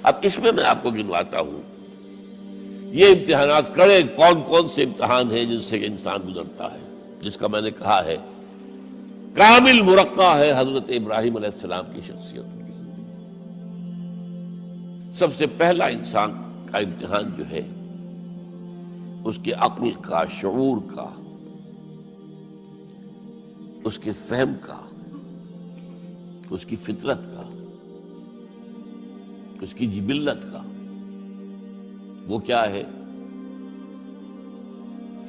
اب اس میں آپ کو گنواتا ہوں یہ امتحانات کڑے کون کون سے امتحان ہیں جن سے انسان گزرتا ہے، جس کا میں نے کہا ہے کامل مرقع ہے حضرت ابراہیم علیہ السلام کی شخصیت کی زندگی۔ سب سے پہلا انسان کا امتحان جو ہے اس کے عقل کا، شعور کا، اس کے فہم کا، اس کی فطرت کا، اس کی جبلت کا، وہ کیا ہے؟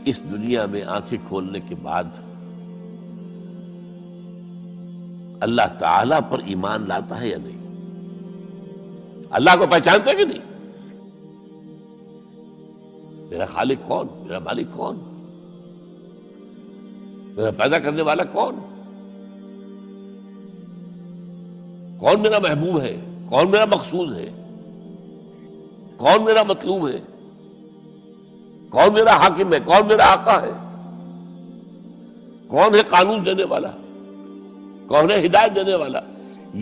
اس دنیا میں آنکھیں کھولنے کے بعد اللہ تعالی پر ایمان لاتا ہے یا نہیں؟ اللہ کو پہچانتا ہے کہ نہیں؟ میرا خالق کون؟ میرا مالک کون؟ میرا پیدا کرنے والا کون؟ کون میرا محبوب ہے؟ کون میرا مقصود ہے؟ کون میرا مطلوب ہے؟ کون میرا حاکم ہے؟ کون میرا آقا ہے؟ کون ہے قانون دینے والا؟ کون ہے ہدایت دینے والا؟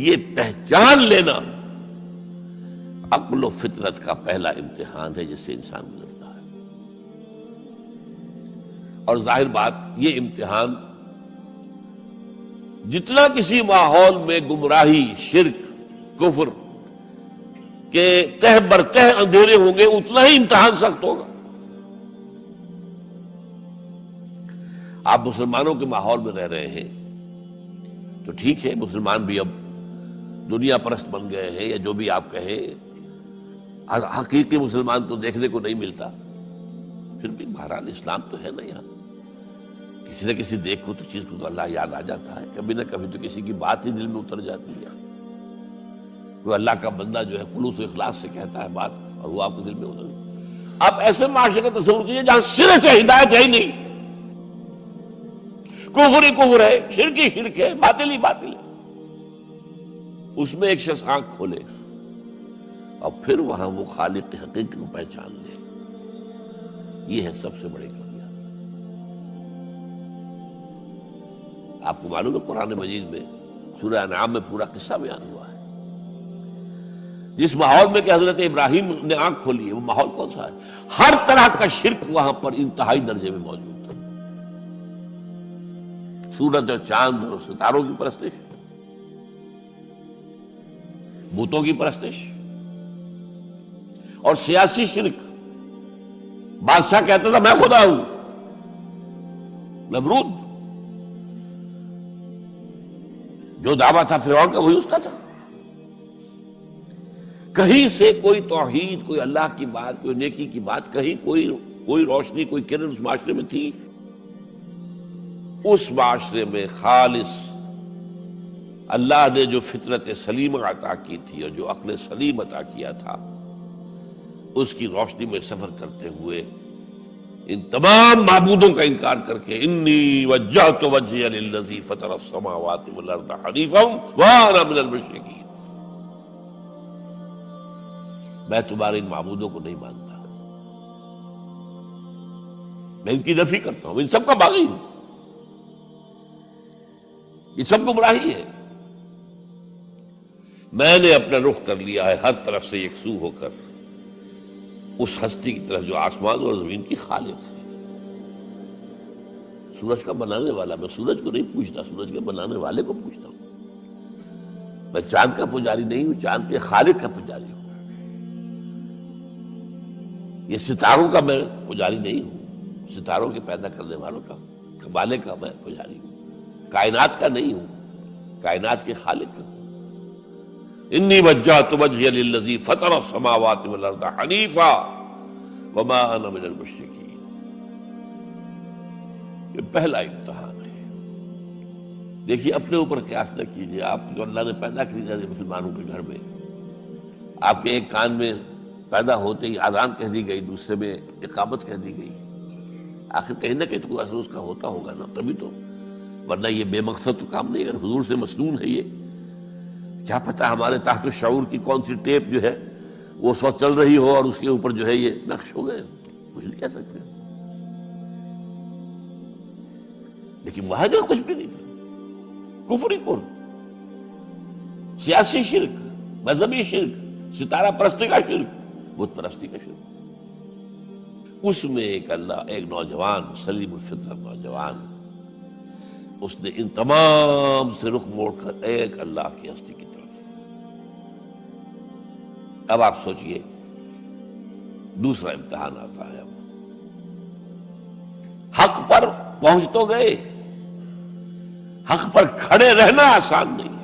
یہ پہچان لینا عقل و فطرت کا پہلا امتحان ہے جس سے انسان گزرتا ہے۔ اور ظاہر بات یہ امتحان جتنا کسی ماحول میں گمراہی، شرک، کفر کے تہ برتہ اندھیرے ہوں گے اتنا ہی امتحان سخت ہوگا۔ آپ مسلمانوں کے ماحول میں رہ رہے ہیں تو ٹھیک ہے، مسلمان بھی اب دنیا پرست بن گئے ہیں یا جو بھی آپ کہیں، حقیقی مسلمان تو دیکھنے کو نہیں ملتا، پھر بھی بہرحال اسلام تو ہے نا یہاں، کسی نہ کسی دیکھ کو تو چیز کو تو اللہ یاد آ جاتا ہے، کبھی نہ کبھی تو کسی کی بات ہی دل میں اتر جاتی ہے، کوئی اللہ کا بندہ جو ہے خلوص و اخلاص سے کہتا ہے بات اور وہ آپ کے دل میں اتر گئی۔ آپ ایسے معاشرے کا تصور کیجیے جہاں سرے سے ہدایت ہے ہی نہیں، کفر ہی کفر ہے، شرک ہی شرک ہے، باطل ہی باطل ہے، اس میں ایک شخص آنکھ کھولے اور پھر وہاں وہ خالق حقیقی کو پہچان لے، یہ ہے سب سے بڑی کامیابی۔ آپ کو معلوم ہے قرآن مجید میں سورہ انعام میں پورا قصہ بیان ہوا ہے، جس ماحول میں کہ حضرت ابراہیم نے آنکھ کھولی ہے وہ ماحول کون سا ہے؟ ہر طرح کا شرک وہاں پر انتہائی درجے میں موجود تھا، سورج اور چاند اور ستاروں کی پرستش، بتوں کی پرستش، اور سیاسی شرک۔ بادشاہ کہتا تھا میں خدا ہوں، نمرود جو دعویٰ تھا فرعون کا وہی اس کا تھا۔ کہیں سے کوئی توحید، کوئی اللہ کی بات، کوئی نیکی کی بات، کہیں کوئی روشنی، کوئی کرن اس معاشرے میں تھی؟ اس معاشرے میں خالص اللہ نے جو فطرت سلیم عطا کی تھی اور جو عقل سلیم عطا کیا تھا، اس کی روشنی میں سفر کرتے ہوئے ان تمام معبودوں کا انکار کر کے انی وجہت وجہی للذی فطر السماوات والارض حنیفا وانا من المشرکین، میں تمہارے ان معبودوں کو نہیں مانتا، میں ان کی نفی کرتا ہوں، ان سب کا باغی ہوں، یہ سب گمراہی ہے، میں نے اپنا رخ کر لیا ہے ہر طرف سے یکسو ہو کر اس ہستی کی طرف جو آسمان اور زمین کی خالق ہے، سورج کا بنانے والا۔ میں سورج کو نہیں پوچھتا، سورج کے بنانے والے کو پوچھتا ہوں۔ میں چاند کا پجاری نہیں ہوں، چاند کے خالق کا پجاری ہوں۔ یہ ستاروں کا میں پجاری نہیں ہوں، ستاروں کے پیدا کرنے والوں کا، کمالے کا میں پجاری ہوں، کائنات کا نہیں ہوں، کائنات کے خالق کا۔ انی وجہت وجہی للذی فطر السماوات والارض حنیفا وما انا من المشرکین۔ یہ پہلا امتحان ہے۔ دیکھیے اپنے اوپر قیاس نہ کیجیے، آپ جو اللہ نے پیدا کیا مسلمانوں کے گھر میں، آپ کے ایک کان میں پیدا ہوتے ہی اذان کہہ دی گئی، دوسرے میں اقامت کہہ دی گئی، آخر کہیں نہ کہیں تو کوئی اثر اس کا ہوتا ہوگا نا، تبھی تو، ورنہ یہ بے مقصد تو کام نہیں، اگر حضور سے مسنون ہے یہ، کیا پتہ ہمارے تحت الشعور کی کون سی ٹیپ جو ہے وہ اس وقت چل رہی ہو اور اس کے اوپر جو ہے یہ نقش ہو گئے، کچھ نہیں کہہ سکتے۔ لیکن وہاں جو کچھ بھی نہیں تھا، کفر ہی کفر، سیاسی شرک، مذہبی شرک، ستارہ پرستی کا شرک، بت پرستی کا شرک۔ اس میں ایک نوجوان، سلیم الفطرت نوجوان، اس نے ان تمام سے رخ موڑ کر ایک اللہ کی ہستی کی طرف۔ اب آپ سوچئے دوسرا امتحان آتا ہے۔ اب حق پر پہنچ تو گئے، حق پر کھڑے رہنا آسان نہیں ہے۔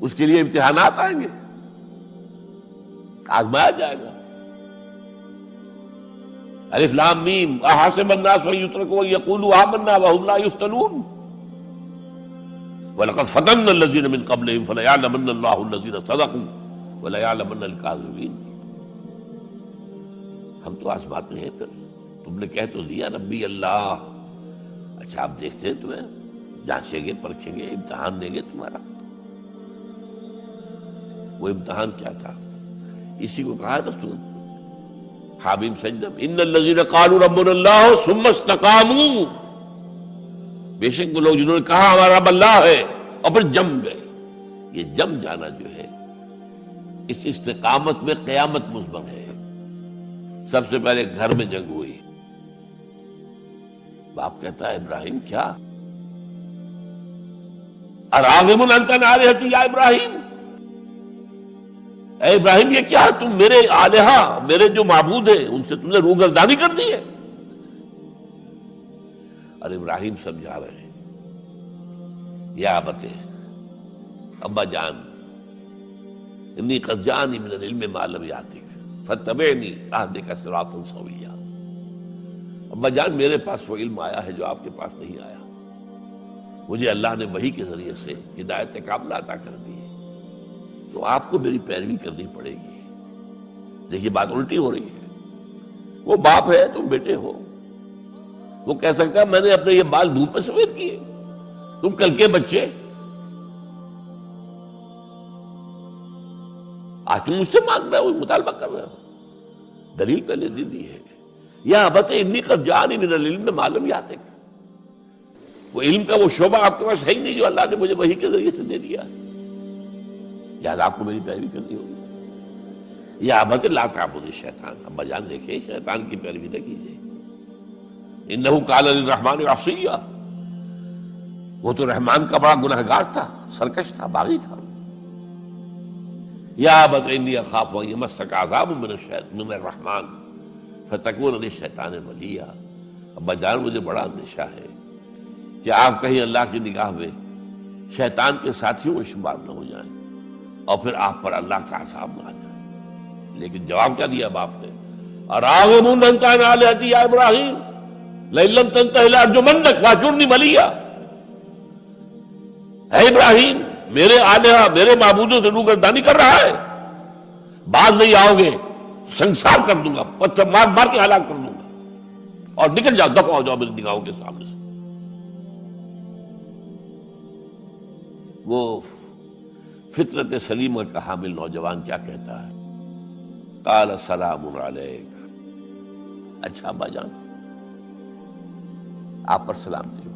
اس کے لیے امتحانات آئیں گے، آزمایا جائے گا۔ الف لام میم احسب الناس ان یترکوا ان یقولوا آمنا وهم لا یفتنون وَلَقَدْ فَتَنَّا الَّذِينَ مِن قَبْلِهِمْ فَلَيَعْلَمَنَّ اللَّهُ الَّذِينَ صَدَقُوا وَلَيَعْلَمَنَّ الْكَاذِبِينَ۔ ہم تو آزماتے ہیں، پھر تم نے کہہ تو دیا ربی اللہ، اچھا آپ دیکھتے ہیں تمہیں جانچیں گے، پرکھیں گے، امتحان دیں گے تمہارا۔ وہ امتحان کیا تھا؟ اسی کو کہا نا سورۃ حامیم سجدہ، ان الذین قالوا ربنا اللہ ثم استقاموا، بے شک وہ لوگ جنہوں نے کہا ہمارا رب اللہ ہے اور پھر جم گئے۔ یہ جم جانا جو ہے اس استقامت میں قیامت مضمن ہے۔ سب سے پہلے گھر میں جنگ ہوئی، باپ کہتا ہے ابراہیم کیا؟ اراغب انت عن آلہتی یا ابراہیم، اے ابراہیم یہ کیا؟ تم میرے آلہہ، میرے جو معبود ہیں ان سے تم نے روگردانی کر دی ہے۔ اور ابراہیم سمجھا رہے ہیں یا ابت، ابا جان، انی قد جانی من العلم ما لم یاتک فاتبعنی اہدک صراطا سویا۔ ابا جان میرے پاس وہ علم آیا ہے جو آپ کے پاس نہیں آیا، مجھے اللہ نے وحی کے ذریعے سے ہدایت کاملہ عطا کر دی ہے، تو آپ کو میری پیروی کرنی پڑے گی۔ دیکھیے بات الٹی ہو رہی ہے، وہ باپ ہے تم بیٹے ہو، وہ کہہ سکتا ہے میں نے اپنے یہ بال دھوپ میں سفید کیے، تم کل کے بچے، آج تم مجھ سے مانگ رہے ہو، مطالبہ کر رہے ہو۔ دلیل پہلے دے دی ہے، یا ابت انی قد جانی من العلم ما لم یاتک، وہ علم کا وہ شعبہ آپ کے پاس ہے ہی نہیں جو اللہ نے مجھے وحی کے ذریعے سے دے دیا، یاد آپ کو میری پیروی کرنی ہوگی۔ یا ابت لا تعبد الشیطان، ابا جان دیکھیں شیطان کی پیروی نہ کیجیے، انہ قال للرحمن عصیا، وہ تو رحمان کا بڑا گنہگار تھا، سرکش تھا، باغی تھا۔ یا ابت انی اخاف ان یمسک عذاب من الرحمن فتکون للشیطان ولیا، ابا جان مجھے بڑا اندیشہ ہے کہ آپ کہیں اللہ کی نگاہ میں شیطان کے ساتھیوں میں شمار نہ ہو جائیں اور پھر آپ پر اللہ کا عذاب نہ آ جائے۔ لیکن جواب کیا دیا باپ نے؟ اراغب انت عن آلہتی یا ابراہیم لئن لم تنتہ لارجمنک واہجرنی ملیا، اے ابراہیم میرے آلہہ، میرے معبودوں سے روگردانی کر رہا ہے، باز نہیں آؤ گے سنسار کر دوں گا، پتھر مار مار کے ہلاک کر دوں گا، اور نکل جاؤ، دفع ہو جاؤ میری نگاہوں کے سامنے سے۔ وہ فطرت سلیمہ کا حامل نوجوان کیا کہتا ہے؟ قال سلام علیک، اچھا ابا جان آپ پر سلامتی ہو،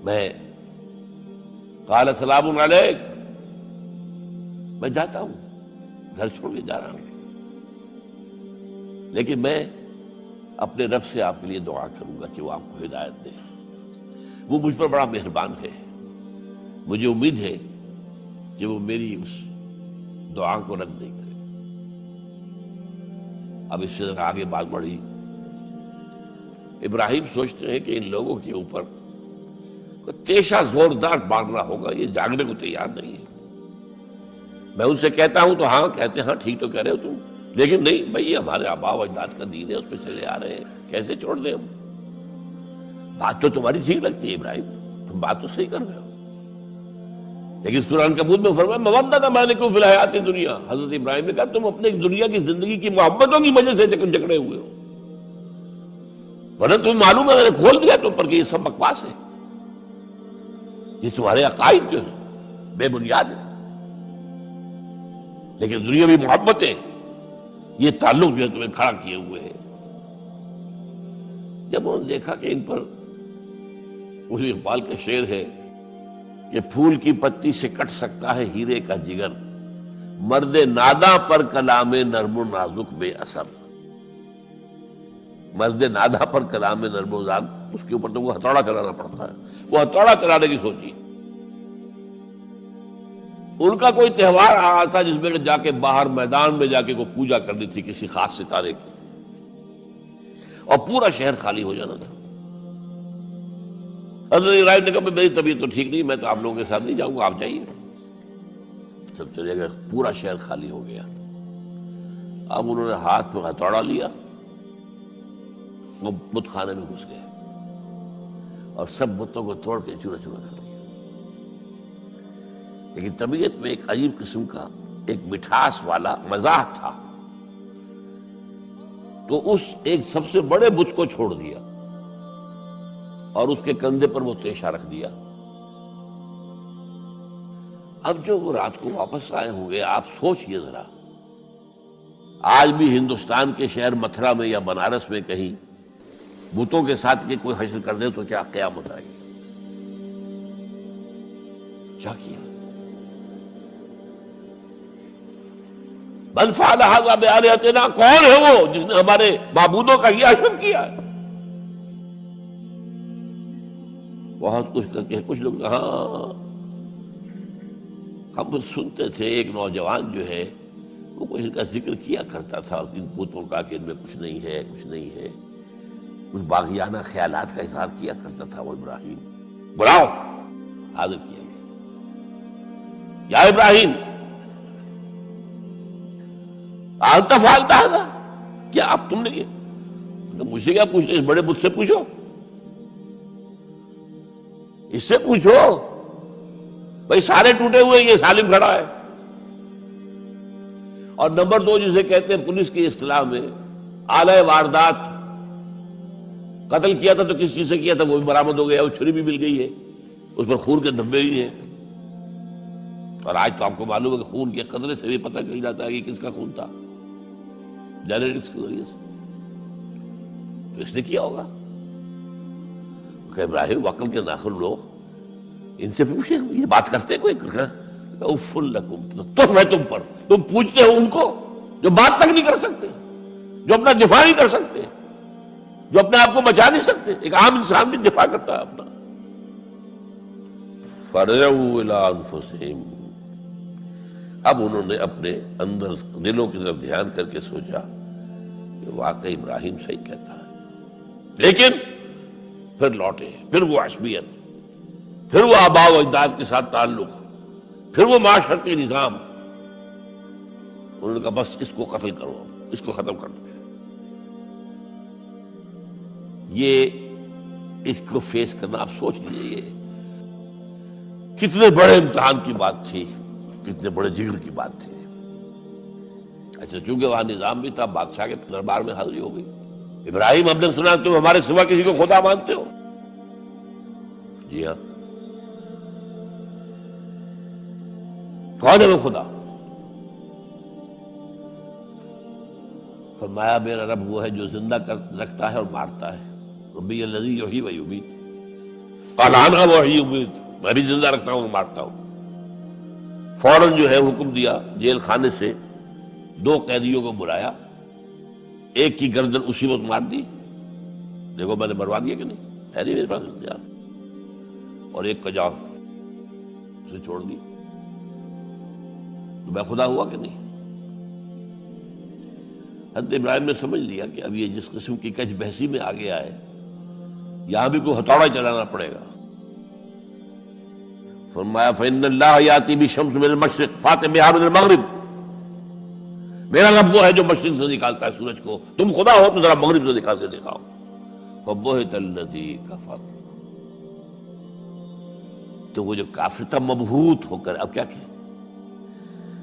میں قال سلام علیک، میں جاتا ہوں، گھر چھوڑ کے جا رہا ہوں، لیکن میں اپنے رب سے آپ کے لیے دعا کروں گا کہ وہ آپ کو ہدایت دے، وہ مجھ پر بڑا مہربان ہے، مجھے امید ہے کہ وہ میری اس دعا کو رد نہیں کرے۔ اب اس سے آگے بات بڑھی، ابراہیم سوچتے ہیں کہ ان لوگوں کے اوپر تیشہ زوردار مارنا ہوگا، یہ جاگنے کو تیار نہیں ہے۔ میں ان سے کہتا ہوں تو ہاں کہتے ہیں، ہاں ٹھیک تو کہہ رہے ہو تم، لیکن نہیں بھائی یہ ہمارے آباء و اجداد کا دین ہے، اس پہ چلے آ رہے ہیں، کیسے چھوڑ دیں ہم؟ بات تو تمہاری ٹھیک لگتی ہے ابراہیم، تم بات تو صحیح کر رہے ہو، لیکن سورہ عنکبوت میں فرمایا مودۃ بینکم فی الحیاۃ الدنیا، حضرت ابراہیم نے کہا تم اپنے دنیا کی زندگی کی محبتوں کی وجہ سے جکڑے ہوئے ہو، ورنہ تمہیں معلوم ہے میں نے کھول دیا تم پر کہ یہ سب بکواس ہے، یہ تمہارے عقائد جو ہیں بے بنیاد ہے، لیکن دنیاوی محبتیں یہ تعلق جو ہے تمہیں کھڑا کیے ہوئے ہیں۔ جب انہوں نے دیکھا کہ ان پر اسی اقبال کا شعر ہے کہ پھول کی پتی سے کٹ سکتا ہے ہیرے کا جگر، مرد ناداں پر کلام نرم و نازک بے اثر۔ مرد ناداں پر کلام نرم و نازک، اس کے اوپر تو وہ ہتھوڑا چلانا پڑتا ہے، وہ ہتھوڑا چلانے کی سوچی۔ ان کا کوئی تہوار آ رہا تھا جس میں جا کے باہر میدان میں جا کے کوئی پوجا کرنی تھی کسی خاص ستارے کی، اور پورا شہر خالی ہو جانا تھا۔ حضرت ابراہیم نے کہا میری طبیعت تو ٹھیک نہیں، میں تو آپ لوگوں کے ساتھ نہیں جاؤں گا، آپ جائیے۔ سب چلے گئے، پورا شہر خالی ہو گیا۔ اب انہوں نے ہاتھ میں ہتھوڑا لیا، وہ بت خانے میں گھس گئے اور سب بتوں کو توڑ کے چورا چورا کر دیا۔ لیکن طبیعت میں ایک عجیب قسم کا ایک مٹھاس والا مزاح تھا، تو اس ایک سب سے بڑے بت کو چھوڑ دیا اور اس کے کندھے پر وہ تیشہ رکھ دیا۔ اب جو وہ رات کو واپس آئے ہوں گے، آپ سوچئے ذرا، آج بھی ہندوستان کے شہر متھرا میں یا بنارس میں کہیں بتوں کے ساتھ کے کوئی حشر کر دے تو کیا قیامت آئے گی؟ کیا کیا؟ من فعل ھذا بآلہتنا، کون ہے وہ جس نے ہمارے معبودوں کا یہ حشر کیا ہے؟ بہت کچھ کر کے کچھ لوگ، ہاں ہم سنتے تھے ایک نوجوان جو ہے وہ کوئی ان کا ذکر کیا کرتا تھا ان بتوں کا کہ ان میں کچھ نہیں ہے، کچھ نہیں ہے، کچھ باغیانہ خیالات کا اظہار کیا کرتا تھا وہ ابراہیم۔ بلاؤ، حاضر کیا گیا، یا ابراہیم انت فعلت ھذا، کیا اب تم نے کیا؟ مجھ سے کیا پوچھتے، اس بڑے بت سے پوچھو، اس سے پوچھو، بھائی سارے ٹوٹے ہوئے، یہ سالم کھڑا ہے۔ اور نمبر 2 جسے کہتے ہیں پولیس کی اصطلاح میں آلہ واردات، قتل کیا تھا تو کس چیز سے کیا تھا وہ بھی برآمد ہو گیا، وہ چھری بھی مل گئی ہے، اس پر خون کے دھبے بھی ہیں، اور آج تو آپ کو معلوم ہے کہ خون کے قطرے سے بھی پتہ چل جاتا ہے کہ کس کا خون تھا، جینیٹکس کے ذریعے سے۔ تو اس نے کیا ہوگا کہ ابراہیم وقل کے ناخن لو، ان سے پوچھے، یہ بات کرتے کوئی؟ اف لکم، تف ہے تم پر، تم پوچھتے ہو ان کو جو بات تک نہیں کر سکتے، جو اپنا دفاع نہیں کر سکتے، جو اپنے آپ کو بچا نہیں سکتے۔ ایک عام انسان بھی دفاع کرتا ہے اپنا۔ فرجعوا الی انفسہم، اب انہوں نے اپنے اندر دلوں کی طرف دھیان کر کے سوچا کہ واقعی ابراہیم صحیح کہتا ہے، لیکن پھر لوٹے، پھر وہ عصبیت، پھر وہ آباء و اجداد کے ساتھ تعلق، پھر وہ معاشرتی نظام۔ انہوں نے کہا بس اس کو قتل کرو، اس کو ختم کر دو۔ یہ اس کو فیس کرنا، آپ سوچ لیجیے یہ کتنے بڑے امتحان کی بات تھی، کتنے بڑے جگر کی بات تھی۔ اچھا چونکہ وہاں نظام بھی تھا، بادشاہ کے دربار میں حاضری ہو گئی۔ ابراہیم ہم نے سنا تم ہمارے سوا کسی کو خدا مانتے ہو؟ جی ہاں، کون ہے وہ خدا؟ فرمایا میرا رب وہ ہے جو زندہ رکھتا ہے اور مارتا ہے، ربی الذی یحیی و یمیت، قال انا احیی و امیت، میں بھی زندہ رکھتا ہوں اور مارتا ہوں۔ فوراً جو ہے حکم دیا، جیل خانے سے 2 قیدیوں کو بلایا، ایک کی گردن اسی وقت مار دی، دیکھو میں نے مروا دیا کہ نہیں، ہے نہیں میرے پاس اختیار، اور ایک کا جاؤ اسے چھوڑ دی، تو میں خدا ہوا کہ نہیں؟ حضرت ابراہیم نے سمجھ لیا کہ اب یہ جس قسم کی کچھ بحثی میں آ گیا ہے، یہاں بھی کوئی ہتھوڑا چلانا پڑے گا۔ فرمایا فإن اللہ یاتی بالشمس من المشرق فأت بہا من المغرب، میرا رب وہ ہے جو مشرق سے نکالتا ہے سورج کو، تم خدا ہو تو ذرا مغرب سے نکال کے دکھاؤ۔ فبہت الذی کفر، تو وہ جو کافر تھا مبہوت ہو کر اب کیا کہ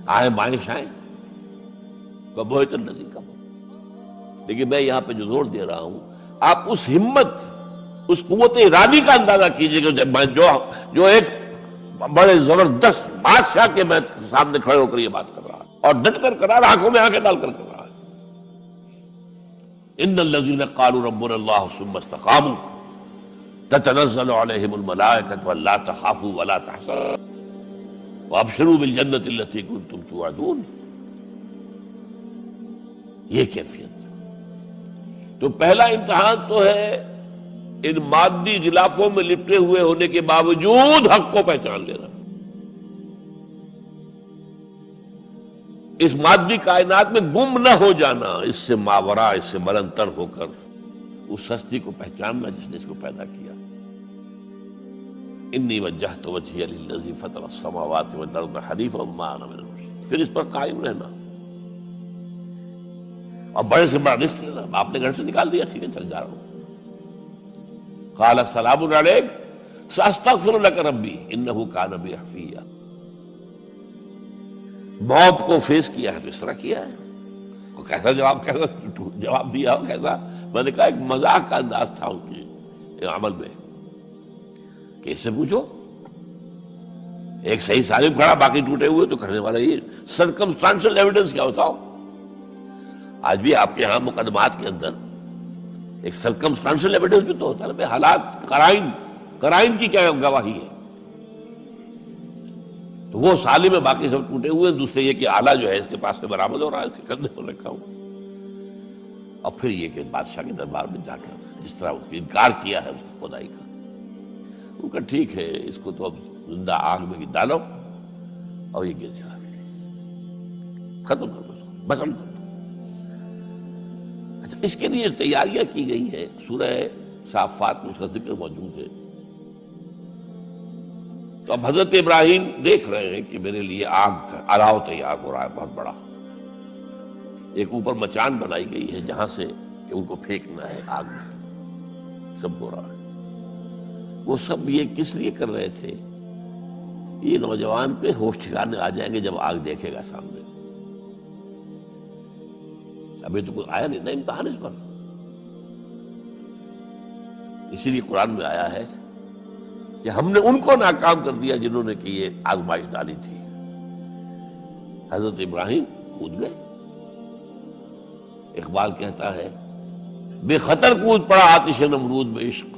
آئے بائیں شائیں، فبہت الذی کفر۔ لیکن میں یہاں پہ جو زور دے رہا ہوں، آپ اس ہمت، اس قوت ارادی کا اندازہ کیجئے کہ جو ایک بڑے زبردست بادشاہ کے میں سامنے کھڑے ہو کر یہ بات کر رہا ہے، اور ڈٹ کر رہا ہے، آنکھوں میں آنکھیں ڈال کر رہا ہے۔ ان الذین قالوا ربنا اللہ ثم استقاموا تتنزل علیہم الملائکۃ الا تخافوا ولا تحزنوا وابشروا بالجنۃ التي کنتم توعدون. یہ کیفیت. تو پہلا امتحان تو ہے ان مادی غلافوں میں لپٹے ہوئے ہونے کے باوجود حق کو پہچان لینا. اس مادی کائنات میں گم نہ ہو جانا، اس سے ماورا، اس سے بلندتر ہو کر اس ہستی کو پہچاننا جس نے اس کو پیدا کیا. انی وجہت وجہی للذی فطر السماوات والارض حنیفا وما انا من المشرکین. پھر اس پر قائم رہنا اور بڑے سے بڑا رزق لینا. آپ نے گھر سے نکال دیا، ٹھیک ہے چل جا رہا ہوں. قال السلام علیک ساستغفر لک ربی انہ کان بی حفیہ. موت کو فیس کیا ہے تو اس طرح کیا ہے. کیسا جواب دیا ہو کیسا. میں نے کہا ایک مذاق کا انداز تھا ان کے عمل میں کہ اس سے پوچھو ایک صحیح سالم کھڑا باقی ٹوٹے ہوئے تو کرنے والا یہ سرکمسٹانشل ایویڈنس کیا ہوتا ہو. آج بھی آپ کے ہاں مقدمات کے اندر ایک سرکمسٹانشل ایویڈنس بھی تو ہوتا ہے نا. حالات قرائن کی کیا گواہی ہے. تو وہ سالم میں باقی سب ٹوٹے ہوئے. دوسرے یہ کہ آلہ جو ہے اس کے پاس سے برآمد ہو رہا ہے، اس کے کندھے پر رکھا ہوا. اور پھر یہ کہ بادشاہ کے دربار میں جا کر جس طرح اس کا انکار کیا ہے اس کی خدائی کا. ان کا ٹھیک ہے اس کو تو اب زندہ آگ میں ڈالو اور یہ گر جا ختم کر دو، بسم کر دو. اچھا اس کے لیے تیاریاں کی گئی ہیں. سورہ صافات میں اس کا ذکر موجود ہے. تو اب حضرت ابراہیم دیکھ رہے ہیں کہ میرے لیے آگ کا الاؤ تیار ہو رہا ہے بہت بڑا. ایک اوپر مچان بنائی گئی ہے جہاں سے کہ ان کو پھینکنا ہے آگ میں. سب ہو رہا ہے. وہ سب یہ کس لیے کر رہے تھے؟ یہ نوجوان پہ ہوش ٹھکانے آ جائیں گے جب آگ دیکھے گا سامنے. ابھی تو کوئی آیا نہیں نا امتحان اس پر. اسی لیے قرآن میں آیا ہے کہ ہم نے ان کو ناکام کر دیا جنہوں نے کہ یہ آزمائش ڈالی تھی. حضرت ابراہیم کود گئے. اقبال کہتا ہے بے خطر کود پڑا آتش نمرود میں عشق،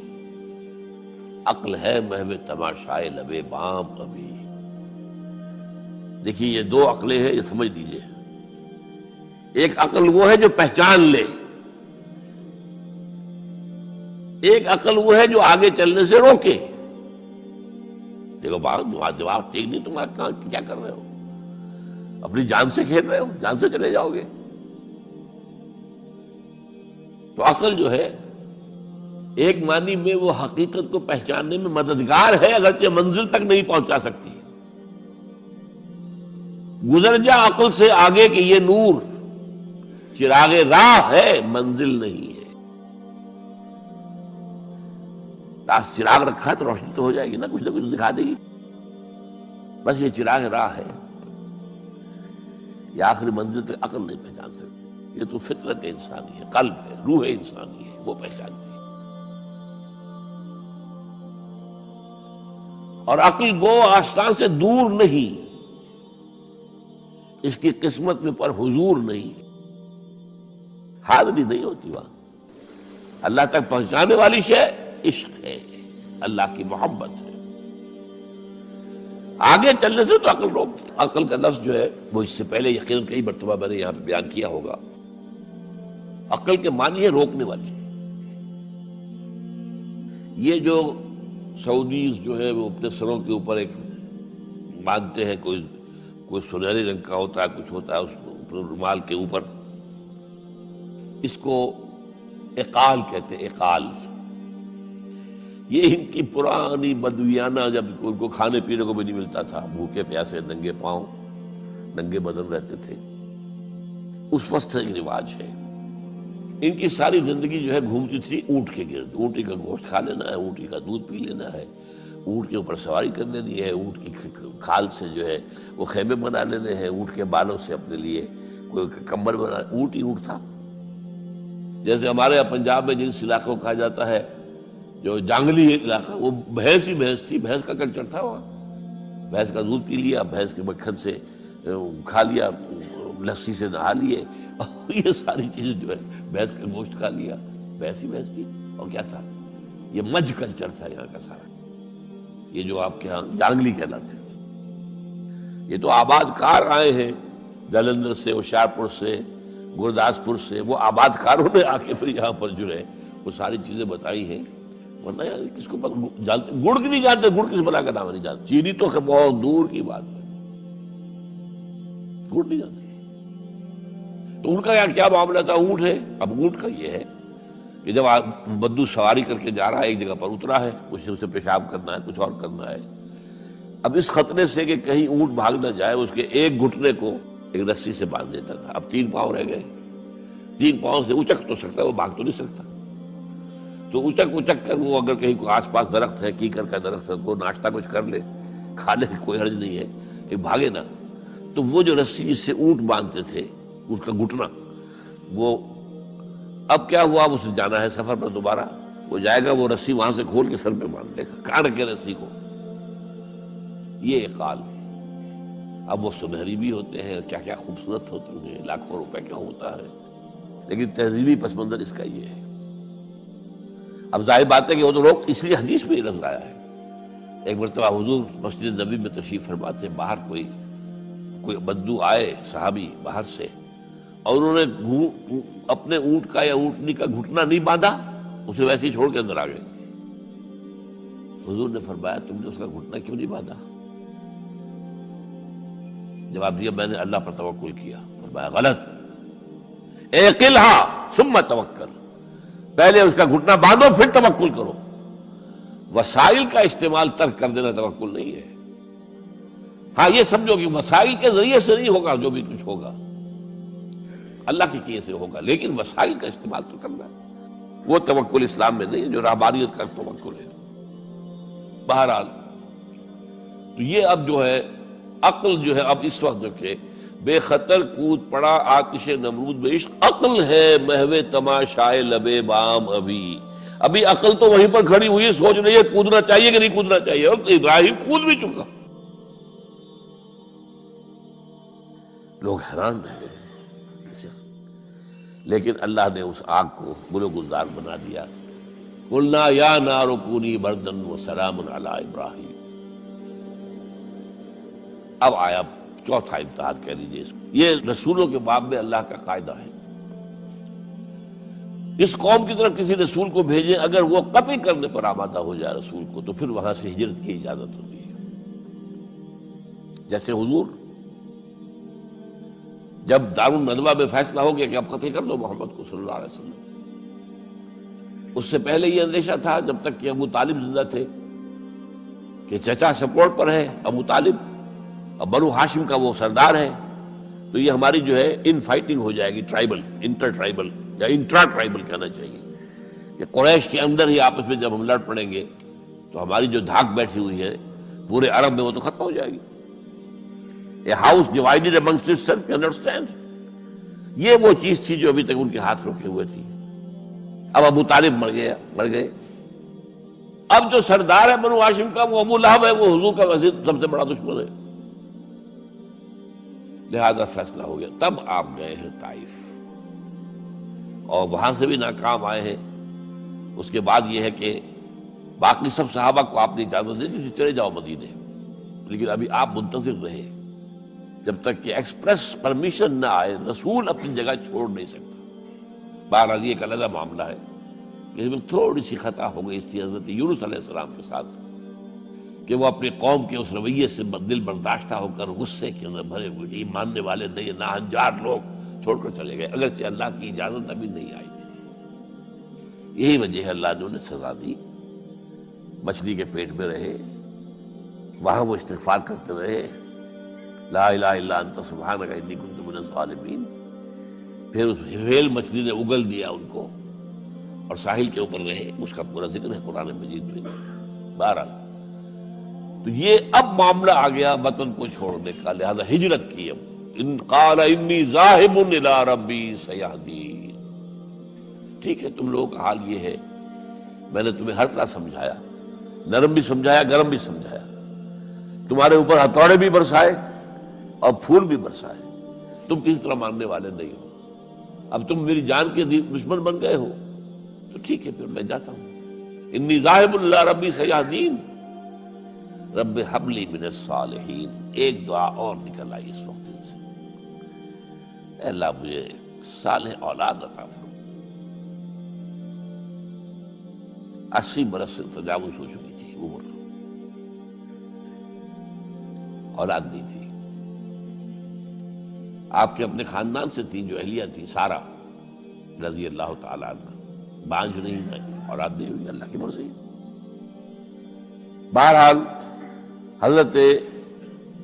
عقل ہے محو تماشائے لبے بام ابھی. دیکھیے یہ دو عقلیں ہیں، یہ سمجھ لیجیے. ایک عقل وہ ہے جو پہچان لے، ایک عقل وہ ہے جو آگے چلنے سے روکے. دیکھو جواب ٹھیک نہیں، تمہارا کیا کر رہے ہو؟ اپنی جان سے کھیل رہے ہو، جان سے چلے جاؤ گے. تو عقل جو ہے ایک معنی میں وہ حقیقت کو پہچاننے میں مددگار ہے، اگرچہ منزل تک نہیں پہنچا سکتی. گزر جا عقل سے آگے کہ یہ نور چراغ راہ ہے، منزل نہیں ہے. پاس چراغ رکھا ہے تو روشنی تو ہو جائے گی نا، کچھ نہ کچھ دکھا دے گی. بس یہ چراغ راہ ہے، یہ آخری منزل تک عقل نہیں پہچان سکتی. یہ تو فطرت انسانی ہے، قلب ہے، روح انسانی ہے، وہ پہچانتی ہے. اور عقل گو آستان سے دور نہیں، اس کی قسمت میں پر حضور نہیں، حاضری نہیں ہوتی وہاں. اللہ تک پہنچانے والی شے عشق ہے، اللہ کی محبت ہے. آگے چلنے سے تو عقل روکتی. عقل کا لفظ جو ہے وہ اس سے پہلے یقیناً کئی مرتبہ میں نے یہاں پہ بیان کیا ہوگا. عقل کے معنی ہے روکنے والی. یہ جو سعودیز جو ہے وہ اپنے سروں کے اوپر ایک باندھتے ہیں، کوئی سنہرے رنگ کا ہوتا ہے، کچھ ہوتا ہے اس کو رومال کے اوپر. اس کو اقال کہتے ہیں، اقال. یہ ان کی پرانی بدویانہ، جب ان کو کھانے پینے کو بھی نہیں ملتا تھا، بھوکے پیاسے ننگے پاؤں ننگے بدن رہتے تھے، اس وقت ایک رواج ہے. ان کی ساری زندگی جو ہے گھومتی تھی اونٹ کے گرد. اونٹی کا گوشت کھا لینا ہے، اونٹی کا دودھ پی لینا ہے، اونٹ کے اوپر سواری کر لینی ہے، اونٹ کی کھال سے جو ہے وہ خیمے بنا لینے ہیں، اونٹ کے بالوں سے اپنے لیے کوئی کمبل بنا. اونٹ ہی اونٹ تھا. جیسے ہمارے یہاں پنجاب میں جس علاقوں کو کہا جاتا ہے جو جانگلی علاقہ، وہ بھینس ہی بھینس تھی، بھینس کا کلچر تھا وہاں. بھینس کا دودھ پی لیا، بھینس کے مکھن سے کھا لیا، لسی سے نہا لیے، اور یہ ساری چیزیں جو ہے بھینس کا گوشت کھا لیا. بھینس ہی بھینس تھی. اور کیا تھا؟ یہ مج کلچر تھا یہاں کا سارا، یہ جو آپ کے ہاں جانگلی کہلاتے ہیں، یہ تو آباد کار آئے ہیں جلندھر سے، ہوشیارپور سے، گرداسپور سے، وہ آباد کاروں نے آ کے پھر یہاں پر جو ہے وہ ساری چیزیں بتائی ہیں، ورنہ یار کس کو جانتے، گڑ کی نہیں جانتے، گڑ کس بلا کا نام نہیں جانتے، چینی تو بہت دور کی بات ہے، گڑ نہیں جانتے۔ تو ان کا کیا معاملہ تھا؟ اونٹ ہے۔ اب اونٹ کا یہ ہے کہ جب بدو سواری کر کے جا رہا ہے، ایک جگہ پر اترا ہے، اسے پیشاب کرنا ہے، کچھ اور کرنا ہے، اب اس خطرے سے کہ کہیں اونٹ بھاگ نہ جائے، اس کے ایک گھٹنے کو ایک رسی سے باندھ دیتا تھا۔ اب 3 پاؤں رہ گئے، 3 پاؤں سے اچک تو سکتا ہے، وہ بھاگ تو نہیں سکتا، تو اچک کر وہ اگر کہیں آس پاس درخت ہے، کیکر کا درخت ہے، وہ ناشتہ کچھ کر لے، کھا لے، کوئی حرج نہیں ہے، ایک بھاگے نا۔ تو وہ جو رسی جس سے اونٹ باندھتے تھے، اس کا گھٹنا، وہ اب کیا ہوا، اسے جانا ہے سفر پر دوبارہ، وہ جائے گا، وہ رسی وہاں سے کھول کے سر پہ باندھ لے گا، کاٹ کے رسی کو۔ یہ اقال، اب وہ سنہری بھی ہوتے ہیں، کیا کیا خوبصورت ہوتے ہیں، لاکھوں روپے کا ہوتا ہے، لیکن تہذیبی پس منظر اس کا یہ ہے۔ اب ظاہر بات ہے کہ وہ تو لوگ، اس لیے حدیث میں یہ لفظ آیا ہے۔ ایک مرتبہ حضور مسجد نبی میں تشریف فرما تھے، باہر کوئی بدو آئے صحابی باہر سے، اور انہوں نے اپنے اونٹ کا یا اونٹنی کا گھٹنا نہیں باندھا، اسے ویسے ہی چھوڑ کے اندر آ گئے۔ حضور نے فرمایا تم نے اس کا گھٹنا کیوں نہیں باندھا؟ جواب دیا میں نے اللہ پر توکل کیا۔ فرمایا غلط، اعقلھا ثم توکل، پہلے اس کا گھٹنا باندھو پھر توکل کرو۔ وسائل کا استعمال ترک کر دینا توکل نہیں ہے۔ ہاں یہ سمجھو کہ وسائل کے ذریعے سے نہیں ہوگا، جو بھی کچھ ہوگا اللہ کی کیے سے ہوگا، لیکن وسائل کا استعمال تو کرنا ہے، وہ توکل اسلام میں نہیں، جو رہبانیت کا توکل ہے۔ بہرحال تو یہ اب جو ہے عقل جو ہے، اب اس وقت جو کہ بے خطر کود پڑا آتش نمرود میں عشق، عقل ہے محو تماشائے لبے بام ابھی عقل تو وہیں پر کھڑی ہوئی سوچ رہی ہے کودنا چاہیے کہ نہیں کودنا چاہیے، اور ابراہیم کود بھی چکا۔ لوگ حیران رہے، لیکن اللہ نے اس آگ کو گل و گلزار بنا دیا۔ قلنا یا نار کونی بردن وسلام علی ابراہیم۔ اب آیا چوتھا امتحان کہہ لیجیے اس کو، یہ رسولوں کے باب میں اللہ کا قاعدہ ہے، اس قوم کی طرف کسی رسول کو بھیجیں، اگر وہ قتل کرنے پر آمادہ ہو جائے رسول کو، تو پھر وہاں سے ہجرت کی اجازت ہوتی ہے۔ جیسے حضور جب دارالندوہ میں فیصلہ ہو گیا کہ اب قتل کر دو محمد کو صلی اللہ علیہ وسلم، اس سے پہلے یہ اندیشہ تھا جب تک کہ ابو طالب زندہ تھے کہ چچا سپورٹ پر ہے ابو طالب، اب بنو ہاشم کا وہ سردار ہے، تو یہ ہماری جو ہے ان فائٹنگ ہو جائے گی، ٹرائبل، انٹر ٹرائبل یا انٹرا ٹرائبل کہنا چاہیے، کہ قریش کے اندر ہی آپس میں جب ہم لڑ پڑیں گے تو ہماری جو دھاک بیٹھی ہوئی ہے پورے عرب میں وہ تو ختم ہو جائے گی۔ A house divided amongst itself can understand۔ یہ وہ چیز تھی جو ابھی تک ان کے ہاتھ روکے ہوئے تھی۔ اب ابو طالب مر گئے، اب جو سردار ہے بنو ہاشم کا وہ ابو لہب ہے، وہ حضور کا سب سے بڑا دشمن ہے، لہذا فیصلہ ہو گیا۔ تب آپ گئے ہیں طائف، اور وہاں سے بھی ناکام آئے ہیں۔ اس کے بعد یہ ہے کہ باقی سب صحابہ کو آپ نے اجازت دی کہ چلے جاؤ مدینے، لیکن ابھی آپ منتظر رہے جب تک کہ ایکسپریس پرمیشن نہ آئے، رسول اپنی جگہ چھوڑ نہیں سکتا۔ بہرحال یہ ایک علیحدہ معاملہ ہے کہ اس میں تھوڑی سی خطا ہو گئی تھی حضرت یونس علیہ السلام کے ساتھ، کہ وہ اپنی قوم کے اس رویے سے دل برداشتہ ہو کر غصے کے اندر بھرے ہوئے، یہ ماننے والے نہیں، ناہنجار لوگ چھوڑ کر چلے گئے، اگرچہ اللہ کی اجازت ابھی نہیں آئی تھی۔ یہی وجہ ہے اللہ نے انہیں سزا دی، مچھلی کے پیٹ میں رہے، وہاں وہ استغفار کرتے رہے، لا الہ الا انت سبحانک انی کنت من الظالمین۔ پھر اس ہیل مچھلی نے اگل دیا ان کو، اور ساحل کے اوپر رہے، اس کا پورا ذکر ہے قرآن مجید میں۔ بہرحال تو یہ اب معاملہ آ گیا وطن کو چھوڑنے کا، لہذا ہجرت کی۔ اب ان قال انی ذاہب الی ربی سیہدین، ٹھیک ہے تم لوگوں کا حال یہ ہے، میں نے تمہیں ہر طرح سمجھایا، نرم بھی سمجھایا، گرم بھی سمجھایا، تمہارے اوپر ہتھوڑے بھی برسائے اور پھول بھی برسائے، تم کسی طرح ماننے والے نہیں ہو، اب تم میری جان کے دشمن بن گئے ہو، تو ٹھیک ہے پھر میں جاتا ہوں، انی ذاہب اللہ ربی سیہدین رب ہب لی من الصالحین. ایک دعا اور نکل آئی اس وقت سے، اے اللہ مجھے صالح اولاد عطا فرما. 80 برس سے تجاوز ہو چکی تھی عمر، اولاد نہیں تھی. آپ کے اپنے خاندان سے تھی جو اہلیہ تھی سارہ رضی اللہ تعالی عنہ، بانجھ نہیں ہے، اولاد نہیں ہوئی، اللہ کی مرضی. بہرحال حضرت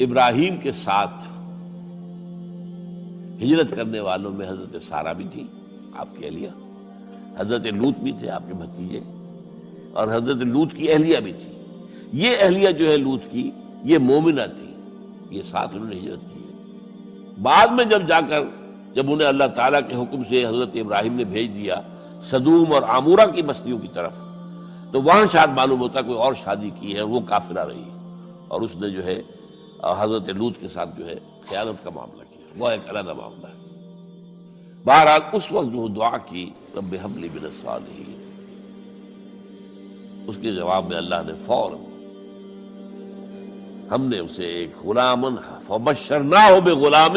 ابراہیم کے ساتھ ہجرت کرنے والوں میں حضرت سارہ بھی تھی آپ کی اہلیہ، حضرت لوط بھی تھے آپ کے بھتیجے، اور حضرت لوط کی اہلیہ بھی تھی. یہ اہلیہ جو ہے لوط کی، یہ مومنہ تھی، یہ ساتھ انہوں نے ہجرت کی. بعد میں جب انہیں اللہ تعالیٰ کے حکم سے حضرت ابراہیم نے بھیج دیا سدوم اور عمورہ کی بستیوں کی طرف، تو وہاں شاید معلوم ہوتا کوئی اور شادی کی ہے، وہ کافرہ رہی، اور اس نے جو ہے حضرت لوط کے ساتھ جو ہے خیانت کا معاملہ کیا. وہ ایک علیحدہ معاملہ ہے. بہرحال اس وقت جو دعا کی رب ہب لی من الصالحین، اس کے جواب میں اللہ نے فوراً ہم نے اسے ایک غلام فبشرناہ بغلام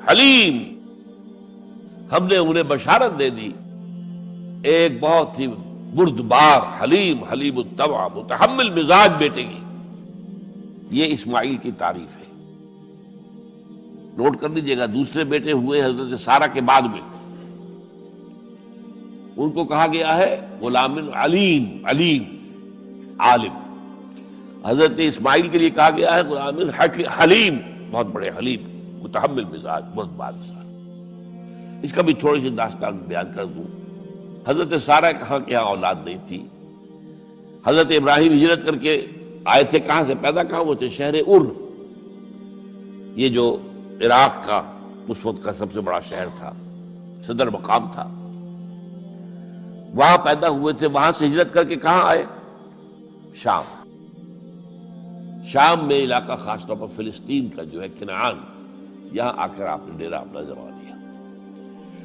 حلیم، ہم نے انہیں بشارت دے دی ایک بہت ہی بردبار حلیم الطبع متحمل مزاج بیٹے کی. یہ اسماعیل کی تعریف ہے. نوٹ کر لیجیے گا، دوسرے بیٹے ہوئے حضرت سارہ کے بعد میں، ان کو کہا گیا ہے غلام علیم عالم. حضرت اسماعیل کے لیے کہا گیا ہے غلام حلیم، بہت بڑے حلیم، متحمل مزاج، بہت بادشاہ. اس کا بھی تھوڑی سی داستان بیان کر دوں. حضرت سارہ کہاں کے یہاں اولاد نہیں تھی. حضرت ابراہیم ہجرت کر کے آئے تھے، کہاں سے پیدا کہاں ہوئے تھے؟ شہر یہ جو عراق کا اس وقت کا سب سے بڑا شہر تھا، صدر مقام تھا، وہاں پیدا ہوئے تھے. وہاں سے ہجرت کر کے کہاں آئے؟ شام میں علاقہ، خاص طور پر فلسطین کا جو ہے کنعان، یہاں آ کر آپ نے ڈیرا اپنا جما لیا.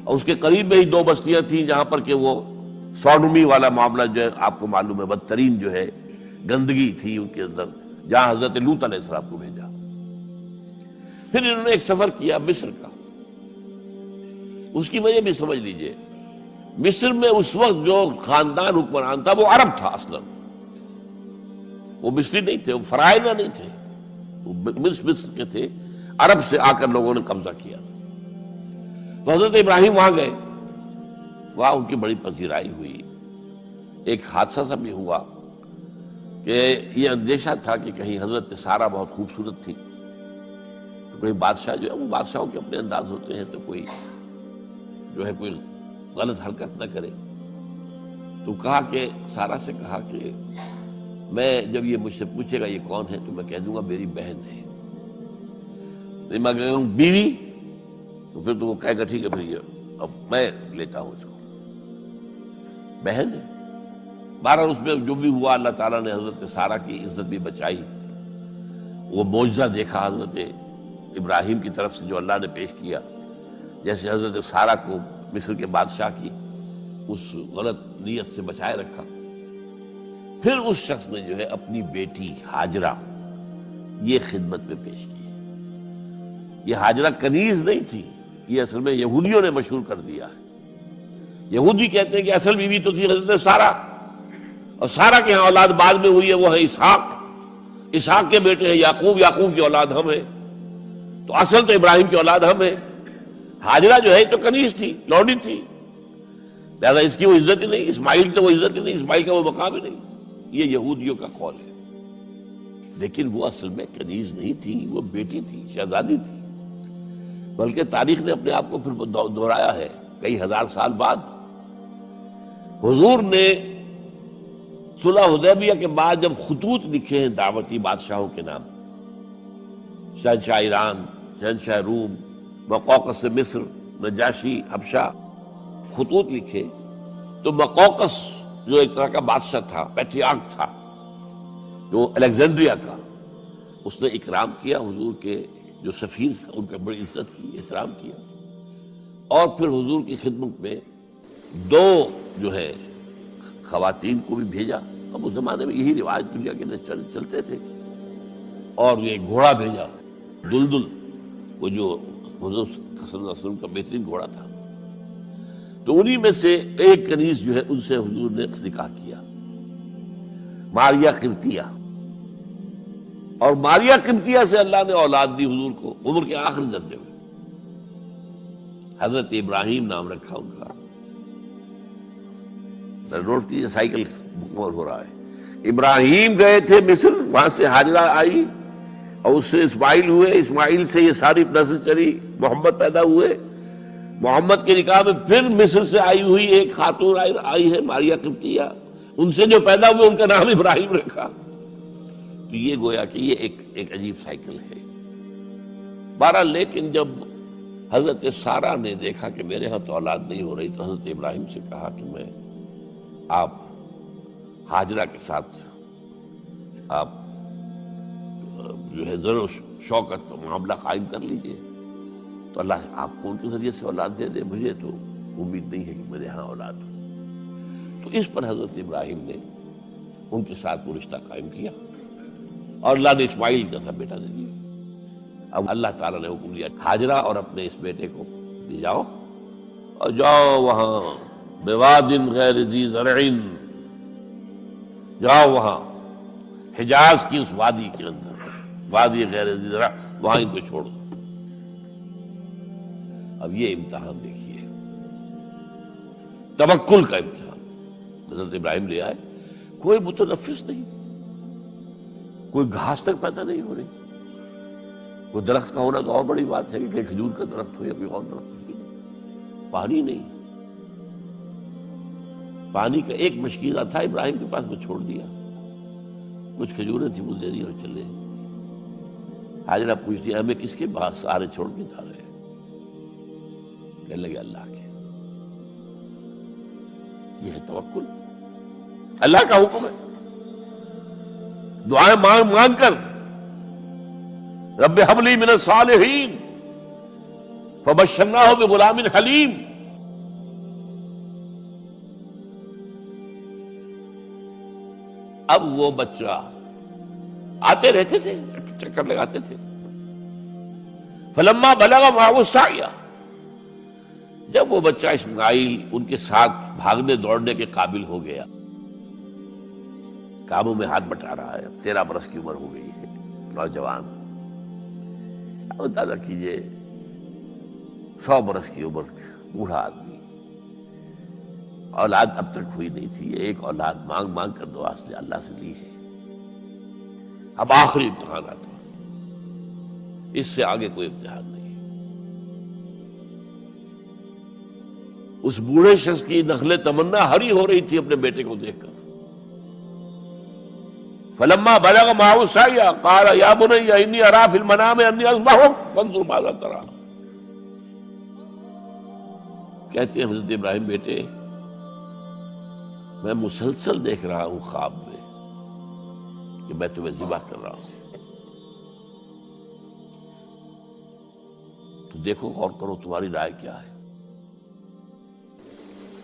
اور اس کے قریب میں ہی 2 بستیاں تھیں جہاں پر کہ وہ سوڈومی والا معاملہ جو ہے آپ کو معلوم ہے، بدترین جو ہے گندگی تھی ان کے اندر، جہاں حضرت لوط علیہ السلام کو بھیجا. پھر انہوں نے ایک سفر کیا مصر کا. اس کی وجہ بھی سمجھ لیجئے، مصر میں اس وقت جو خاندان حکمران تھا وہ عرب تھا اصلا، وہ مصری نہیں تھے، وہ فرائضہ نہیں تھے، وہ مصر کے تھے، عرب سے آ کر لوگوں نے قبضہ کیا. تو حضرت ابراہیم وہاں گئے، وہاں ان کی بڑی پذیرائی ہوئی. ایک حادثہ سا بھی ہوا کہ یہ اندیشہ تھا کہ کہیں حضرت سارہ بہت خوبصورت تھی، تو کوئی بادشاہ جو ہے، وہ بادشاہوں کے اپنے انداز ہوتے ہیں، تو کوئی جو ہے کوئی غلط حرکت نہ کرے. تو کہا کہ سارہ سے کہا کہ میں جب یہ مجھ سے پوچھے گا یہ کون ہے تو میں کہہ دوں گا میری بہن ہے. نہیں میں کہوں گا بیوی، تو پھر تو وہ کہے گا ٹھیک ہے پھر یہ اب میں لیتا ہوں اس کو، بہن ہے. بہرحال اس میں جو بھی ہوا، اللہ تعالیٰ نے حضرت سارہ کی عزت بھی بچائی. وہ معجزہ دیکھا حضرت ابراہیم کی طرف سے جو اللہ نے پیش کیا، جیسے حضرت سارہ کو مصر کے بادشاہ کی اس غلط نیت سے بچائے رکھا. پھر اس شخص نے جو ہے اپنی بیٹی ہاجرہ یہ خدمت میں پیش کی. یہ ہاجرہ کنیز نہیں تھی، یہ اصل میں یہودیوں نے مشہور کر دیا ہے. یہودی کہتے ہیں کہ اصل بیوی تو تھی حضرت سارہ، اور سارہ کے ہاں اولاد بعد میں ہوئی ہے، وہ ہے اسحاق کے بیٹے ہیں یعقوب کی اولاد ہم ہیں. تو اصل تو ابراہیم کی اولاد ہم ہیں. ہاجرہ جو ہے تو کنیز تھی، لوڈی تھی، لہذا اس کی وہ عزت ہی نہیں. اسماعیل کی وہ عزت ہی نہیں، اسماعیل کا وہ مقام ہی نہیں. یہ یہودیوں کا قول ہے. لیکن وہ اصل میں کنیز نہیں تھی، وہ بیٹی تھی، شہزادی تھی. بلکہ تاریخ نے اپنے آپ کو پھر دہرایا ہے. کئی ہزار سال بعد حضور نے صلح حدیبیہ کے بعد جب خطوط لکھے ہیں دعوتی بادشاہوں کے نام، شہنشاہ ایران، شہنشاہ روم، مقوقس مصر، نجاشی حبشہ، خطوط لکھے، تو مقوقس جو ایک طرح کا بادشاہ تھا، پیٹریارک تھا، جو الیگزینڈریا کا، اس نے اکرام کیا حضور کے جو سفیر تھا، ان کا بڑی عزت کی، احترام کیا. اور پھر حضور کی خدمت میں 2 جو ہے خواتین کو بھی بھیجا اب اس زمانے میں یہی رواج دنیا کے اندر چلتے تھے. اور یہ گھوڑا بھیجا دلدل، وہ جو حضور صلی اللہ علیہ وسلم کا بہترین گھوڑا تھا. تو انہی میں سے ایک کنیز جو ہے ان سے حضور نے نکاح کیا، ماریہ قبطیہ. اور ماریہ قبطیہ سے اللہ نے اولاد دی حضور کو عمر کے آخری درجے میں. حضرت ابراہیم نام رکھا ان کا. نوٹ کیجیے، سائیکل مکمل ہو رہا ہے. ابراہیم گئے تھے مصر، وہاں سے ہاجرہ آئی اور اس سے اسماعیل ہوئے، اسماعیل سے یہ ساری نسل چلی، محمد پیدا ہوئے. محمد کے نکاح میں پھر مصر سے آئی ہوئی ایک خاتون آئی ہے ماریہ قبطیہ، ان سے جو پیدا ہوئے ان کا نام ابراہیم رکھا. تو یہ گویا کہ یہ ایک عجیب سائیکل ہے. بہرحال لیکن جب حضرت سارہ نے دیکھا کہ میرے ہاں تو اولاد نہیں ہو رہی، تو حضرت ابراہیم سے کہا کہ میں آپ ہاجرہ کے ساتھ آپ جو ہے ذر و شوقت معاملہ قائم کر لیجئے، تو اللہ آپ کو ان کے ذریعے سے اولاد دے دے. مجھے تو امید نہیں ہے کہ میرے ہاں اولاد ہو. تو اس پر حضرت ابراہیم نے ان کے ساتھ وہ رشتہ قائم کیا اور اللہ نے اسماعیل جیسا بیٹا دے دیا. اب اللہ تعالیٰ نے حکم دیا ہاجرہ اور اپنے اس بیٹے کو لے جاؤ اور جاؤ وہاں بواد غیر ذی زرع، جاؤ وہاں حجاز کی اس وادی کے اندر، وادی غیر ذی زرع، وہاں ان کو چھوڑ دو. اب یہ امتحان دیکھیے، توکل کا امتحان. حضرت ابراہیم لے آئے، کوئی متنفس نہیں، کوئی گھاس تک پیدا نہیں ہو رہی. کوئی درخت کا ہونا تو اور بڑی بات ہے کہ کوئی کھجور کا درخت ہو یا کوئی اور درخت ہو. پانی نہیں، پانی کا ایک مشکیزہ تھا ابراہیم کے پاس، وہ چھوڑ دیا. کچھ کھجوریں تھی وہ دے دی اور چلے. حاجرہ پوچھتی ہمیں کس کے پاس سارے چھوڑ کے جا رہے ہیں؟ کہنے لگے اللہ کے. یہ ہے توکل، اللہ کا حکم ہے. دعائیں مانگ مانگ کر رب ہب لی من الصالحین فبشرناہ بغلام حلیم. اب وہ بچہ آتے رہتے تھے، چکر لگاتے تھے. فلما بلغ معه السعی، جب وہ بچہ اسماعیل ان کے ساتھ بھاگنے دوڑنے کے قابل ہو گیا، کاموں میں ہاتھ بٹا رہا ہے، 13 برس کی عمر ہو گئی ہے، نوجوان. اب اندازہ کیجئے 100 برس کی عمر، بوڑھا آدمی، اولاد اب تک ہوئی نہیں تھی. ایک اولاد مانگ مانگ کر دعا سے اللہ سے لی ہے. اب آخری امتحان آتا ہے، اس سے آگے کوئی امتحان نہیں. اس بوڑھے شخص کی نخل تمنا ہری ہو رہی تھی اپنے بیٹے کو دیکھ کر. فلما بلغ معه السعی قال یا بنی انی اری فی المنام انی اذبحک فانظر ماذا تری. کہتے ہیں حضرت ابراہیم بیٹے، میں مسلسل دیکھ رہا ہوں خواب میں کہ میں تمہیں ذبح کر رہا ہوں. تو دیکھو، غور کرو، تمہاری رائے کیا ہے؟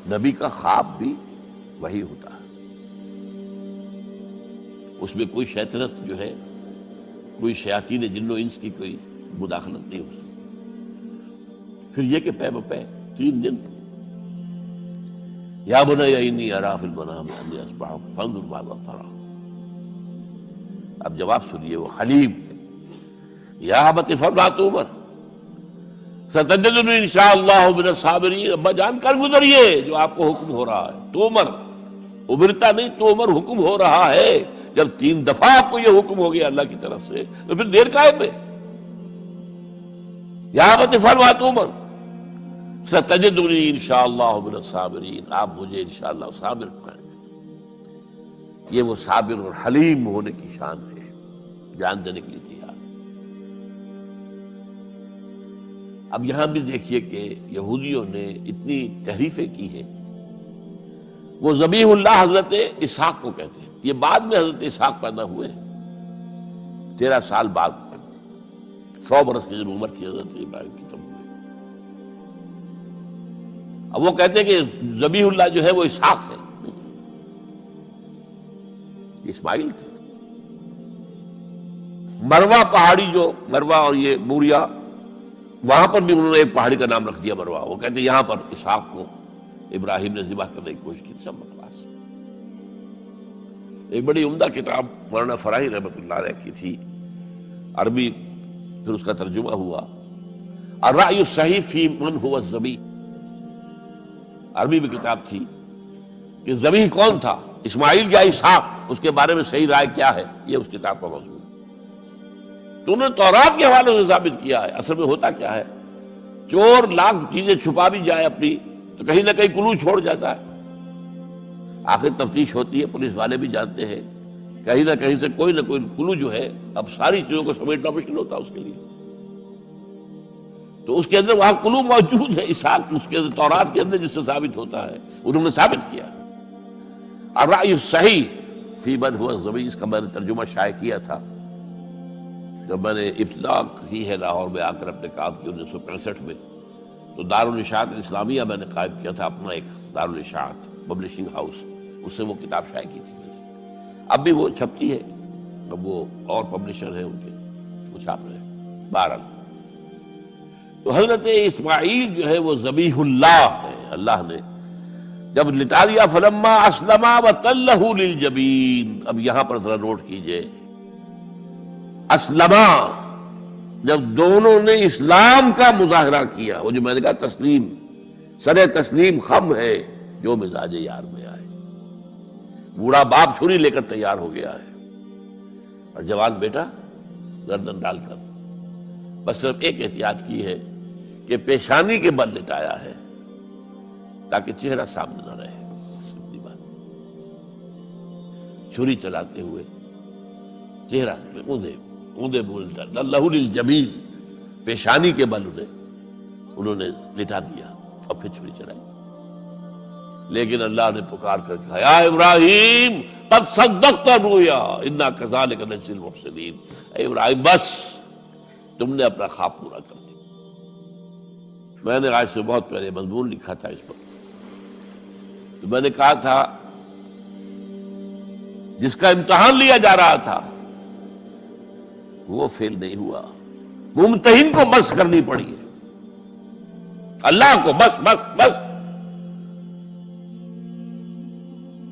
نبی کا خواب بھی وہی ہوتا ہے، اس میں کوئی شیطنت جو ہے، کوئی شیاطین جن و انس کی کوئی مداخلت نہیں ہو سکتی. پھر یہ کہ پے بپے 3 دن، یا بنی انی اری فی المنام انی اذبحک فانظر ماذا تری. اب جواب سنیے، وہ حلیم. یا ابت افعل ما تؤمر ستجدنی انشاءاللہ من الصابرین. ابا جان کر گزریے جو آپ کو حکم ہو رہا ہے. تومر ابرتا نہیں، تومر حکم ہو رہا ہے. جب 3 دفعہ آپ کو یہ حکم ہو گیا اللہ کی طرف سے تو پھر دیر کاہے پہ؟ یا ابت افعل ما تؤمر ستجدنی انشاءاللہ من الصابرین. آپ مجھے انشاءاللہ صابر پائیں گے. یہ وہ صابر اور حلیم ہونے کی شان ہے، جان دینے کے لیے تیار. اب یہاں بھی دیکھیے کہ یہودیوں نے اتنی تحریفیں کی ہیں. وہ ذبیح اللہ حضرت اسحاق کو کہتے ہیں. یہ بعد میں حضرت اسحاق پیدا ہوئے، 13 سال بعد، 100 برس کی عمر تھی حضرت ابراہیم کی تب ہوئی. اب وہ کہتے ہیں کہ ذبیح اللہ جو ہے وہ اسحاق ہے. یہ اسماعیل تھے۔ مروا پہاڑی جو مروا اور یہ موریا، وہاں پر بھی انہوں نے ایک پہاڑی کا نام رکھ دیا مروا۔ وہ کہتے ہیں یہاں پر اسحاق کو ابراہیم نے ذبح کرنے کی کوشش کی، سب بکواس۔ ایک بڑی عمدہ کتاب مولانا فراہی رحمۃ اللہ علیہ کی تھی، عربی، پھر اس کا ترجمہ ہوا، الرأی الصحیح فی من هو الذبیح۔ عربی میں کتاب تھی کہ ذبیح کون تھا، اسماعیل یا اسحاق، اس کے بارے میں صحیح رائے کیا ہے، یہ اس کتاب کا موضوع ہے۔ تو انہوں نے تورات کے حوالے سے ثابت کیا ہے۔ اصل میں ہوتا کیا ہے، چور لاکھ چیزیں چھپا بھی جائے اپنی تو کہیں نہ کہیں کلو چھوڑ جاتا ہے۔ آخر تفتیش ہوتی ہے، پولیس والے بھی جانتے ہیں کہیں نہ کہیں سے کوئی نہ کوئی کلو جو ہے، اب ساری چیزوں کو سمیٹنا مشکل ہوتا ہے اس کے لیے، تو اس کے اندر وہاں کلو موجود ہے، اسحاق اس کے اندر تورات کے اندر جس سے ثابت ہوتا ہے، انہوں نے ثابت کیا۔ الرأی الصحیح فی من هو الذبیح، اس کا میں نے ترجمہ شائع کیا تھا جب میں نے ابتدا کی ہے لاہور میں آ کر اپنے کام کی 1965 میں، تو دارالاشاعت اسلامیہ میں نے قائم کیا تھا اپنا ایک دارالاشاعت پبلشنگ ہاؤس، اس سے وہ کتاب شائع کی تھی۔ اب بھی وہ چھپتی ہے، اب وہ اور پبلشر ہیں ان کے، وہ چھاپ رہے ہیں۔ بہرحال تو حضرت اسماعیل جو ہے وہ ذبیح اللہ ہے، اللہ نے جب لٹا دیا، فلما اسلما وتلہ للجبین۔ اب یہاں پر ذرا نوٹ کیجئے، اسلما، جب دونوں نے اسلام کا مظاہرہ کیا، وہ جو میں نے کہا تسلیم، سر تسلیم خم ہے جو مزاج یار میں آئے۔ بوڑھا باپ چھری لے کر تیار ہو گیا ہے، اور جوان بیٹا گردن ڈال کر بس صرف ایک احتیاط کی ہے کہ پیشانی کے بل لٹایا ہے تاکہ چہرہ سامنے نہ رہے۔ سیدھی بات، چھری چلاتے ہوئے چہرہ اوندا بولتا اللہ للجبین، پیشانی کے بل انہوں نے لٹا دیا اور پھر چھری چلائی۔ لیکن اللہ نے پکار کر کہا، یا ابراہیم قد صدقت الرؤیا انا کذالک نجزی المحسنین۔ اے ابراہیم بس تم نے اپنا خواب پورا کر دیا۔ میں نے آج سے بہت پہلے مضمون لکھا تھا اس پر، تو میں نے کہا تھا جس کا امتحان لیا جا رہا تھا وہ فیل نہیں ہوا، ممتحن کو بس کرنی پڑی ہے، اللہ کو بس بس بس۔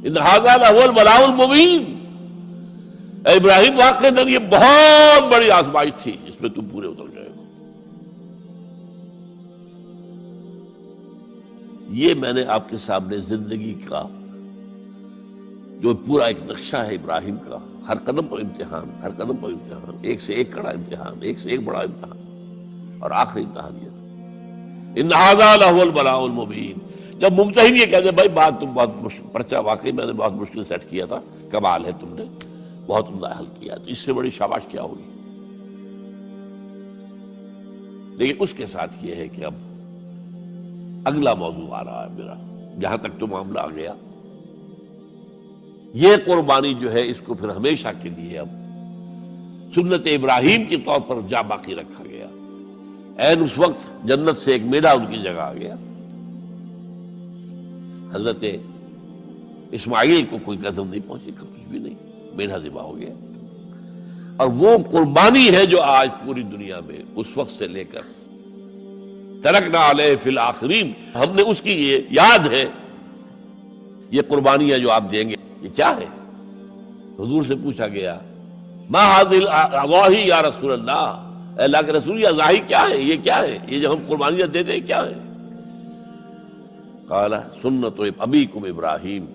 ان ھذا لھو البلاء المبین۔ اے ابراہیم واقعتاً یہ بہت بڑی آزمائش تھی، اس میں تم پورے اتر گئے ہو۔ یہ میں نے آپ کے سامنے زندگی کا جو پورا ایک نقشہ ہے ابراہیم کا، ہر قدم پر امتحان، ہر قدم پر امتحان، ایک سے ایک کڑا امتحان، ایک سے ایک بڑا امتحان، اور آخری امتحان یہ تھا، ان ھذا لھو البلاء المبین۔ جب ممتحن یہ کہتے بھائی بات تم بہت مشکل، پرچہ واقعی میں نے بہت مشکل سیٹ کیا تھا، کمال ہے تم نے بہت عمدہ حل کیا، تو اس سے بڑی شاباش کیا ہوگی۔ لیکن اس کے ساتھ یہ ہے کہ اب اگلا موضوع آ رہا ہے میرا، جہاں تک تو معاملہ آ گیا، یہ قربانی جو ہے اس کو پھر ہمیشہ کے لیے اب سنت ابراہیم کے طور پر جا باقی رکھا گیا۔ عین اس وقت جنت سے ایک میڑا ان کی جگہ آ گیا، حضرت اسماعیل کو کوئی قدم نہیں پہنچی، کچھ بھی نہیں، میڑا ذبح ہو گیا۔ اور وہ قربانی ہے جو آج پوری دنیا میں اس وقت سے لے کر ترکنا علیہ فی الآخرین، ہم نے اس کی یہ یاد ہے، یہ قربانیاں جو آپ دیں گے یہ کیا ہے؟ حضور سے پوچھا گیا ما ھذی الاضاحی یا رسول اللہ، اے اللہ کے رسول یہ اضاحی کیا ہے، یہ کیا ہے، یہ جو ہم قربانیاں دیتے ہیں کیا ہے؟ قال سنت ابیکم ابراہیم،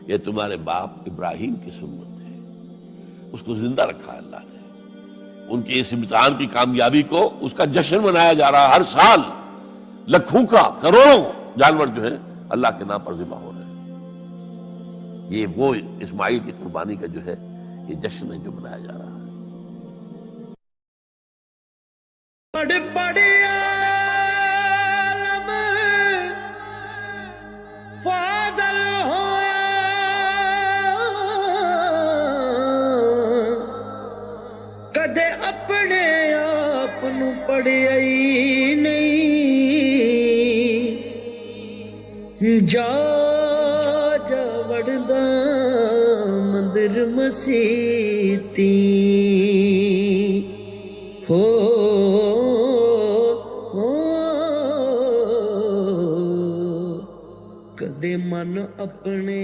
یہ تمہارے باپ ابراہیم کی سنت ہے۔ اس کو زندہ رکھا ہے اللہ نے، ان کی اس امتحان کی کامیابی کو، اس کا جشن منایا جا رہا ہے ہر سال، لاکھوں کا کروڑوں جانور جو ہے اللہ کے نام پر ذبح ہو رہے ہیں۔ یہ وہ اسماعیل کی قربانی کا جو ہے یہ جشن ہے جو منایا جا رہا ہے۔ بڑے بڑے عالم فاضل ہویا، کدے اپنے آپ نو پڑھیا ہی نہیں، جا جا وڑدا مندر ਮਸੀਤੀ ਹੋ ਕਦੇ ਮਨ ਆਪਣੇ